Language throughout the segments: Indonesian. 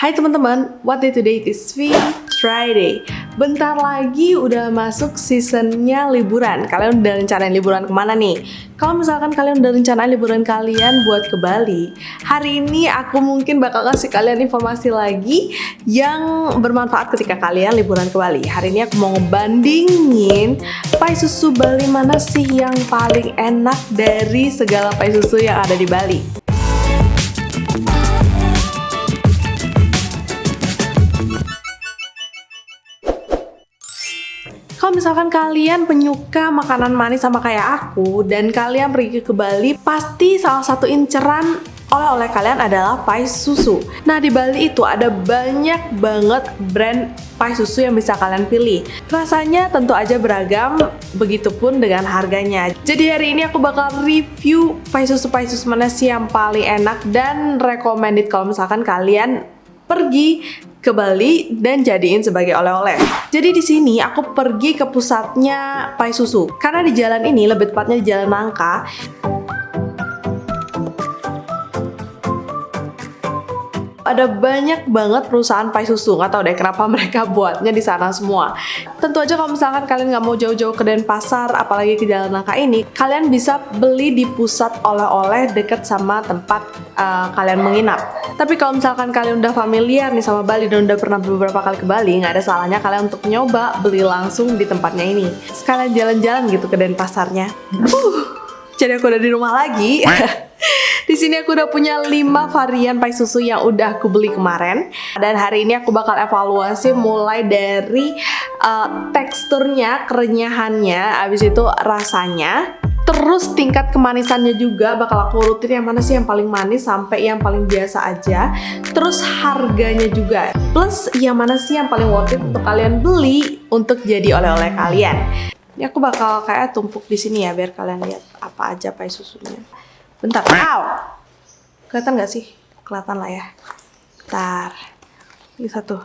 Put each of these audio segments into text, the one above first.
Hai teman-teman, what day today? It is Friday. Bentar lagi udah masuk seasonnya liburan. Kalian udah rencanain liburan kemana nih? Kalau misalkan kalian udah rencanain liburan kalian buat ke Bali, hari ini aku mungkin bakal kasih kalian informasi lagi yang bermanfaat ketika kalian liburan ke Bali. Hari ini aku mau ngebandingin pai susu Bali mana sih yang paling enak dari segala pai susu yang ada di Bali. Kalau misalkan kalian penyuka makanan manis sama kayak aku dan kalian pergi ke Bali, pasti salah satu inceran oleh-oleh kalian adalah pai susu. Nah, di Bali itu ada banyak banget brand pai susu yang bisa kalian pilih. Rasanya tentu aja beragam, begitupun dengan harganya. Jadi hari ini aku bakal review pai susu mana sih yang paling enak dan recommended kalau misalkan kalian pergi ke Bali dan jadiin sebagai oleh-oleh. Jadi di sini aku pergi ke pusatnya pai susu. Karena di jalan ini, lebih tepatnya di Jalan Nangka, ada banyak banget perusahaan pai susu. Nggak tahu deh kenapa mereka buatnya di sana semua. Tentu aja kalau misalkan kalian nggak mau jauh-jauh ke Denpasar, apalagi ke Jalan Nangka ini, kalian bisa beli di pusat oleh-oleh deket sama tempat kalian menginap. Tapi kalau misalkan kalian udah familiar nih sama Bali dan udah pernah beberapa kali ke Bali, nggak ada salahnya kalian untuk nyoba beli langsung di tempatnya ini. Sekalian jalan-jalan gitu ke Denpasarnya. Jadi aku udah di rumah lagi. Di sini aku udah punya 5 varian pai susu yang udah aku beli kemarin. Dan hari ini aku bakal evaluasi mulai dari teksturnya, kerenyahannya, abis itu rasanya, terus tingkat kemanisannya juga bakal aku urutin yang mana sih yang paling manis sampai yang paling biasa aja. Terus harganya juga. Plus yang mana sih yang paling worth it untuk kalian beli untuk jadi oleh-oleh kalian. Ini aku bakal kayak tumpuk di sini ya biar kalian lihat apa aja pai susunya. Bentar, kelihatan nggak sih? Kelihatan lah ya. Bentar, ini satu.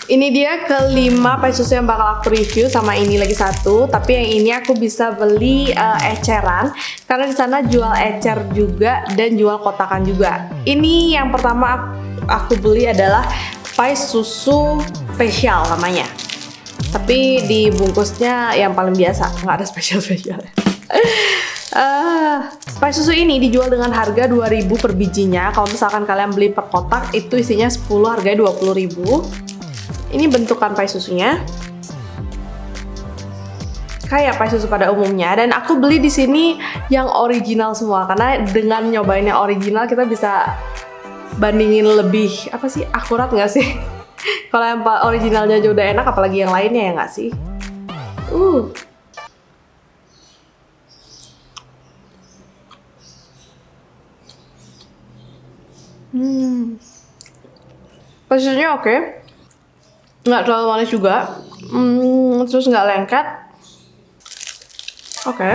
Ini dia kelima pai susu yang bakal aku review, sama ini lagi satu. Tapi yang ini aku bisa beli eceran karena di sana jual ecer juga dan jual kotakan juga. Ini yang pertama aku beli adalah pai susu spesial namanya. Tapi dibungkusnya yang paling biasa, nggak ada spesial-spesial. Pai susu ini dijual dengan harga 2.000 per bijinya. Kalau misalkan kalian beli per kotak itu isinya 10, harganya 20.000. Ini bentukan pai susunya kayak pai susu pada umumnya, dan aku beli di sini yang original semua karena dengan nyobain yang original kita bisa bandingin lebih apa sih, akurat nggak sih? Kalau yang originalnya aja udah enak, apalagi yang lainnya, ya nggak sih? Pai susunya oke. Nggak terlalu manis juga. Terus nggak lengket. Oke.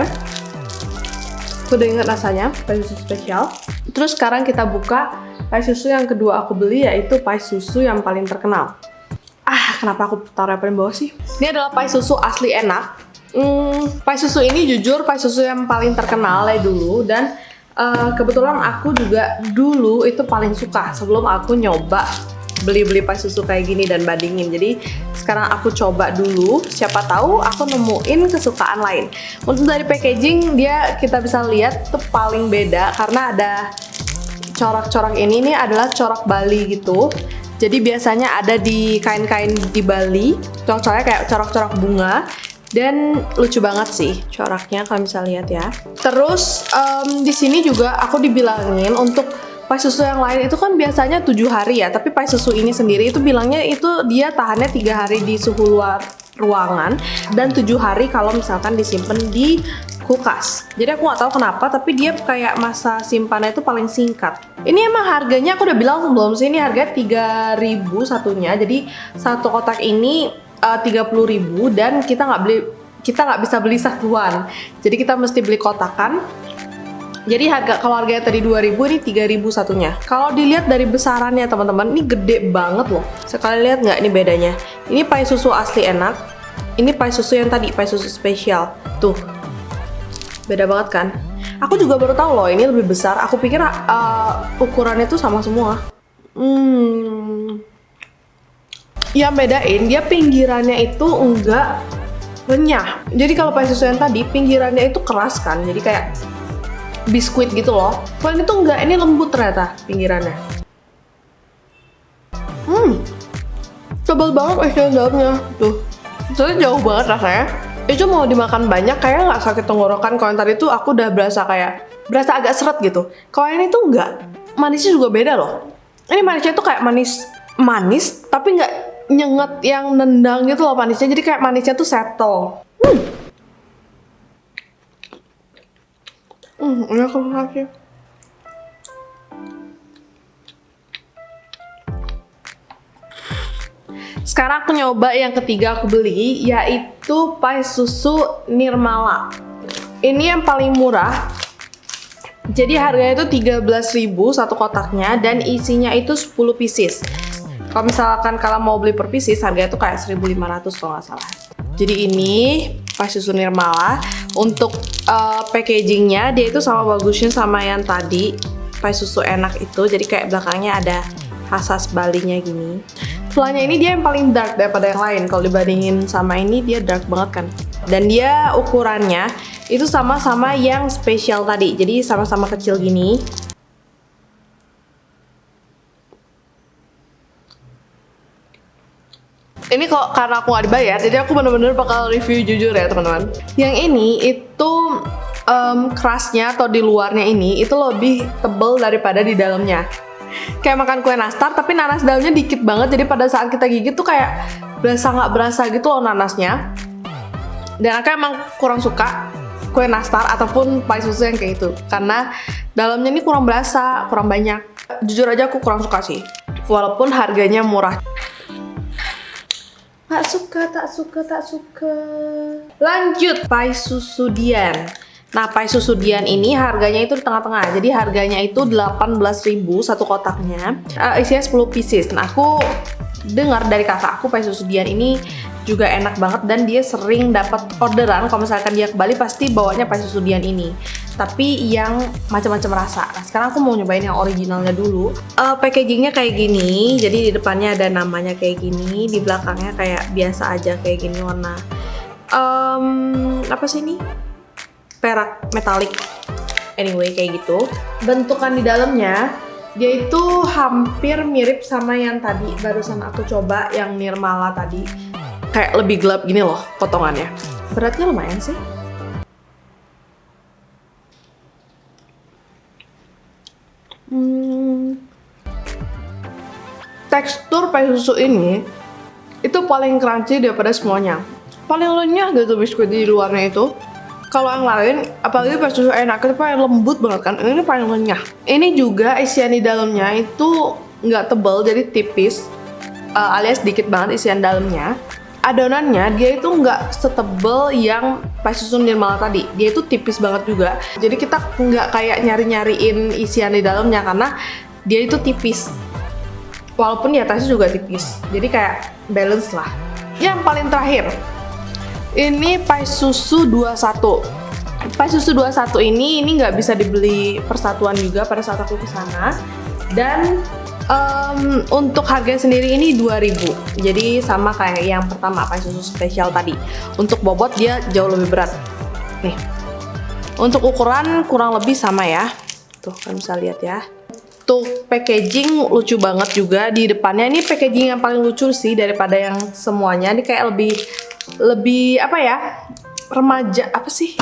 Aku udah inget rasanya, pai susu spesial. Terus sekarang kita buka pai susu yang kedua aku beli, yaitu pai susu yang paling terkenal. Kenapa aku taruh yang paling bawah sih? Ini adalah pai susu asli enak. Pai susu ini jujur pai susu yang paling terkenal ya dulu, dan kebetulan aku juga dulu itu paling suka sebelum aku nyoba beli-beli pai susu kayak gini dan bandingin. Jadi sekarang aku coba dulu, siapa tahu aku nemuin kesukaan lain. Untuk dari packaging dia kita bisa lihat tuh paling beda karena ada corak-corak ini nih adalah corak Bali gitu. Jadi biasanya ada di kain-kain di Bali, corak-coraknya kayak corak-corak bunga. Dan lucu banget sih coraknya, kalian bisa lihat ya. Terus di sini juga aku dibilangin untuk pai susu yang lain itu kan biasanya 7 hari ya, tapi pai susu ini sendiri itu bilangnya itu dia tahannya 3 hari di suhu luar ruangan dan 7 hari kalau misalkan disimpan di kulkas. Jadi aku nggak tahu kenapa, tapi dia kayak masa simpannya itu paling singkat. Ini emang harganya aku udah bilang sebelum sih, ini harga 3.000 satunya. Jadi satu kotak ini 30.000 dan kita nggak bisa beli satuan. Jadi kita mesti beli kotakan. Jadi kalau harganya tadi 2.000, ini 3.000 satunya. Kalau dilihat dari besarannya teman-teman, ini gede banget loh. Sekali lihat nggak ini bedanya? Ini pai susu asli enak. Ini pai susu yang tadi, pai susu spesial. Tuh, beda banget kan? Aku juga baru tahu loh ini lebih besar. Aku pikir ukurannya tuh sama semua. Yang bedain dia pinggirannya itu enggak renyah. Jadi kalau pai susu yang tadi pinggirannya itu keras kan, jadi kayak biskuit gitu loh. Kalau ini tuh enggak, ini lembut ternyata pinggirannya. Tebal banget isian dalamnya tuh. Soalnya jauh banget rasanya. Itu mau dimakan banyak kayak nggak sakit tenggorokan. Kalau yang tadi tuh aku udah berasa agak seret gitu. Kalau ini tuh enggak. Manisnya juga beda loh. Ini manisnya tuh kayak manis tapi nggak nyenget yang nendang gitu loh manisnya. Jadi kayak manisnya tuh settle. Ini aku kasih. Sekarang aku nyoba yang ketiga aku beli, yaitu pai susu Nirmala. Ini yang paling murah. Jadi harganya itu 13.000 satu kotaknya dan isinya itu 10 pieces. Kalau misalkan kalau mau beli per pieces harganya itu kayak 1.500 kalau nggak salah. Jadi ini pai susu Nirmala. Untuk packagingnya dia itu sama bagusnya sama yang tadi pai susu enak itu. Jadi kayak belakangnya ada khas Balinya gini. Setelahnya ini dia yang paling dark daripada yang lain. Kalau dibandingin sama ini dia dark banget kan. Dan dia ukurannya itu sama-sama yang spesial tadi. Jadi sama-sama kecil gini. Ini kok karena aku nggak dibayar, jadi aku bener-bener bakal review jujur ya teman-teman. Yang ini itu crustnya atau di luarnya ini itu lebih tebal daripada di dalamnya. Kayak makan kue nastar tapi nanas dalamnya dikit banget, jadi pada saat kita gigit tuh kayak nggak berasa gitu loh nanasnya. Dan aku emang kurang suka kue nastar ataupun pai susu yang kayak itu karena dalamnya ini kurang berasa, kurang banyak. Jujur aja aku kurang suka sih, walaupun harganya murah. Tak suka. Lanjut pai susu Dian. Nah, pai susu Dian ini harganya itu di tengah-tengah. Jadi harganya itu 18.000 satu kotaknya. Isinya 10 pieces. Nah, aku dengar dari kakak aku pai susu Dian ini juga enak banget dan dia sering dapat orderan. Kalau misalkan dia ke Bali pasti bawanya pai susu Dian ini. Tapi yang macam-macam rasa. Nah, sekarang aku mau nyobain yang originalnya dulu. Packagingnya kayak gini. Jadi di depannya ada namanya kayak gini. Di belakangnya kayak biasa aja kayak gini warna. Apa sih ini? Perak metalik. Anyway kayak gitu. Bentukan di dalamnya dia itu hampir mirip sama yang tadi barusan aku coba yang Nirmala tadi. Kayak lebih gelap gini loh potongannya. Beratnya lumayan sih. Tekstur pai susu ini itu paling crunchy daripada semuanya. Paling renyah gitu biskuit di luarnya itu. Kalau yang lain, apalagi pai susu enak, itu paling lembut banget kan. Ini paling renyah. Ini juga isian di dalamnya itu nggak tebal, jadi tipis, alias dikit banget isian dalamnya. Adonannya dia itu nggak setebal yang pai susu Nirmala tadi. Dia itu tipis banget juga. Jadi kita nggak kayak nyari-nyariin isian di dalamnya karena dia itu tipis. Walaupun di atasnya juga tipis. Jadi kayak balance lah. Yang paling terakhir, ini pai susu 21. Pai susu 21 ini nggak bisa dibeli persatuan juga pada saat aku kesana. Dan untuk harga sendiri ini 2.000. Jadi sama kayak yang pertama pai susu spesial tadi. Untuk bobot dia jauh lebih berat. Nih. Untuk ukuran kurang lebih sama ya. Tuh kalian bisa lihat ya. Tuh packaging lucu banget juga di depannya. Ini packaging yang paling lucu sih daripada yang semuanya. Ini kayak lebih apa ya? Remaja apa sih?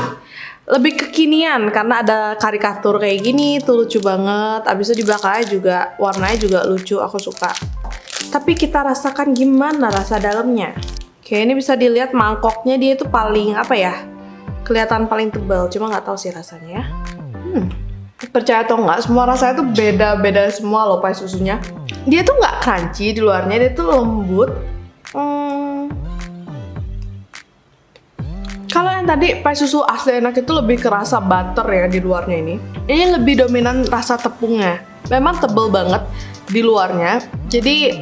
Lebih kekinian karena ada karikatur kayak gini tuh lucu banget. Abis itu di belakangnya juga warnanya juga lucu, aku suka. Tapi kita rasakan gimana rasa dalamnya. Oke, ini bisa dilihat mangkoknya dia itu paling apa ya? Kelihatan paling tebal, cuma nggak tahu sih rasanya ya. Percaya atau nggak, semua rasanya tuh beda-beda semua loh pai susunya. Dia tuh nggak crunchy di luarnya, dia tuh lembut. Kalau yang tadi pai susu asli enak itu lebih kerasa butter ya di luarnya ini. Ini lebih dominan rasa tepungnya. Memang tebel banget di luarnya. Jadi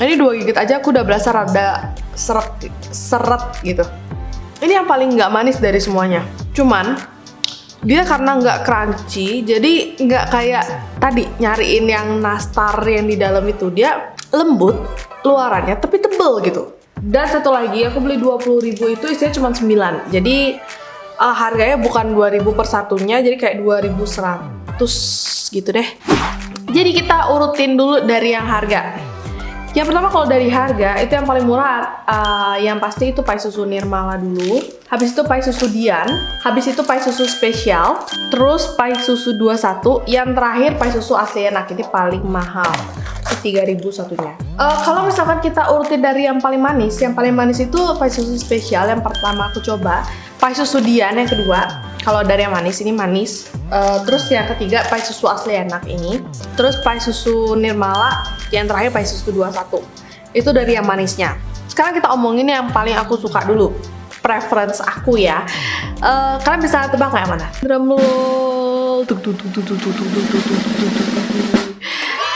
ini 2 gigit aja aku udah berasa rada seret gitu. Ini yang paling nggak manis dari semuanya. Cuman dia karena nggak crunchy, jadi nggak kayak tadi nyariin yang nastar yang di dalam itu. Dia lembut luarannya tapi tebel affordable gitu. Dan satu lagi aku beli 20.000 itu isinya cuma 9. Jadi harganya bukan 2.000 per satunya, jadi kayak 2.100 gitu deh. Jadi kita urutin dulu dari yang harga. Yang pertama kalau dari harga itu yang paling murah, yang pasti itu pai susu Nirmala dulu. Habis itu pai susu Dian, habis itu pai susu spesial, terus pai susu 21, yang terakhir pai susu asli enak, ini paling mahal. 3.000 satunya. Kalau misalkan kita urutin dari yang paling manis itu pai susu spesial yang pertama aku coba, pai susu Dian yang kedua. Kalau dari yang manis ini manis. Terus yang ketiga pai susu asli enak ini. Terus pai susu Nirmala, yang terakhir pai susu 21. Itu dari yang manisnya. Sekarang kita omongin yang paling aku suka dulu. Preference aku ya. Kalian bisa tebak nggak yang mana? Drumroll.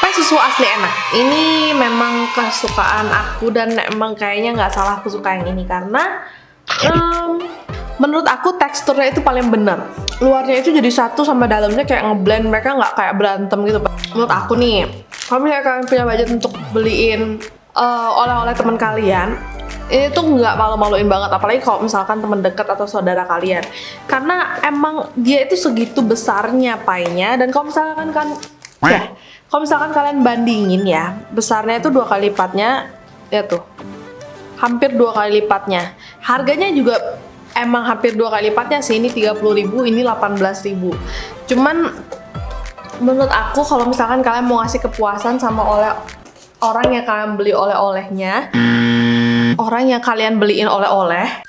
Pai susu asli enak. Ini memang kesukaan aku dan emang kayaknya nggak salah aku suka yang ini karena menurut aku teksturnya itu paling bener. Luarnya itu jadi satu sama dalamnya kayak ngeblend, mereka nggak kayak berantem gitu. Menurut aku nih, kalau misalnya kalian punya budget untuk beliin oleh-oleh teman kalian, ini tuh nggak malu-maluin banget, apalagi kalau misalkan teman dekat atau saudara kalian. Karena emang dia itu segitu besarnya painya, dan kalau misalkan kalian bandingin ya, besarnya itu 2 kali lipatnya, ya tuh, hampir 2 kali lipatnya. Harganya juga emang hampir 2 kali lipatnya sih, ini 30.000, ini 18.000. Cuman menurut aku kalau misalkan kalian mau ngasih kepuasan sama orang yang kalian beli oleh-olehnya, orang yang kalian beliin oleh-oleh,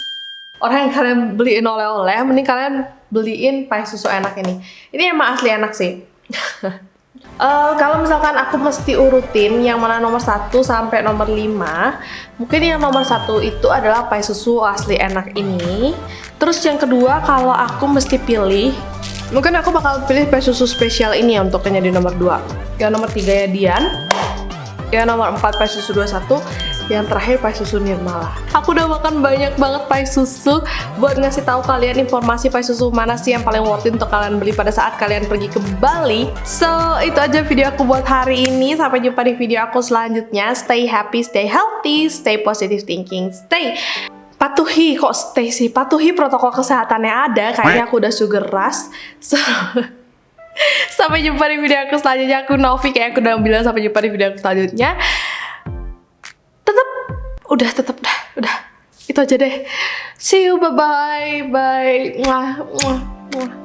mending kalian beliin pai susu enak ini. Ini emang asli enak sih. Kalau misalkan aku mesti urutin yang mana nomor 1 sampai nomor 5, mungkin yang nomor 1 itu adalah pai susu asli enak ini. Terus yang kedua kalau aku mesti pilih, mungkin aku bakal pilih pai susu spesial ini ya untuk yang jadi nomor 2. Yang nomor 3 ya Dian. Yang nomor 4 pai susu 21. Yang terakhir pai susu Nirmala. Aku udah makan banyak banget pai susu buat ngasih tahu kalian informasi pai susu mana sih yang paling worth it untuk kalian beli pada saat kalian pergi ke Bali. So, itu aja video aku buat hari ini. Sampai jumpa di video aku selanjutnya. Stay happy, stay healthy, stay positive thinking, patuhi protokol kesehatannya ada. Kayaknya aku udah sugar rush. So, sampai jumpa di video aku selanjutnya. Aku Novi, kayak aku udah bilang sampai jumpa di video aku selanjutnya. Udah itu aja deh. See you, bye bye. Mwah, mwah, mwah.